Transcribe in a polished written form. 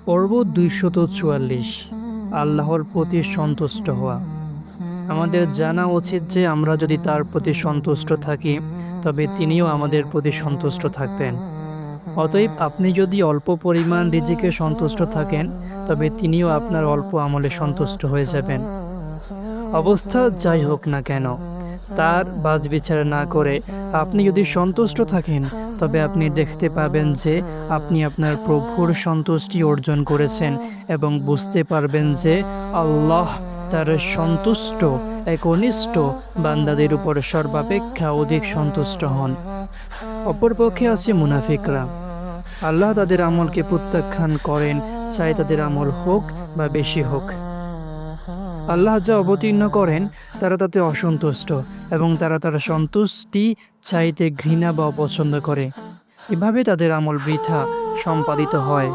পর্ব ২৪৪ আল্লাহর প্রতি সন্তুষ্ট হওয়া। আমাদের জানা উচিত যে আমরা যদি তার প্রতি সন্তুষ্ট থাকি তবে তিনিও আমাদের প্রতি সন্তুষ্ট থাকবেন। অতএব আপনি যদি অল্প পরিমাণ রিজিকে সন্তুষ্ট থাকেন তবে তিনিও আপনার অল্প আমলে সন্তুষ্ট হয়ে যাবেন। অবস্থা যাই হোক না কেন, তার বাছবিচার না করে আপনি যদি সন্তুষ্ট থাকেন তবে আপনি দেখতে পাবেন যে আপনি আপনার প্রভুর সন্তুষ্টি অর্জন করেছেন এবং বুঝতে পারবেন যে আল্লাহ তার সন্তুষ্ট একনিষ্ঠ বান্দাদের উপর সর্বাপেক্ষা অধিক সন্তুষ্ট হন। অপরপক্ষে আছে মুনাফিকরা। আল্লাহ তাদের আমলকে প্রত্যাখ্যান করেন, চাই তাদের আমল হোক বা বেশি হোক। আল্লাহ যা অবতীর্ণ করেন তারা তাতে অসন্তুষ্ট এবং তারা তার সন্তুষ্টি চাইতে ঘৃণা বা অপছন্দ করে। এভাবে তাদের আমল বৃথা সম্পাদিত হয়।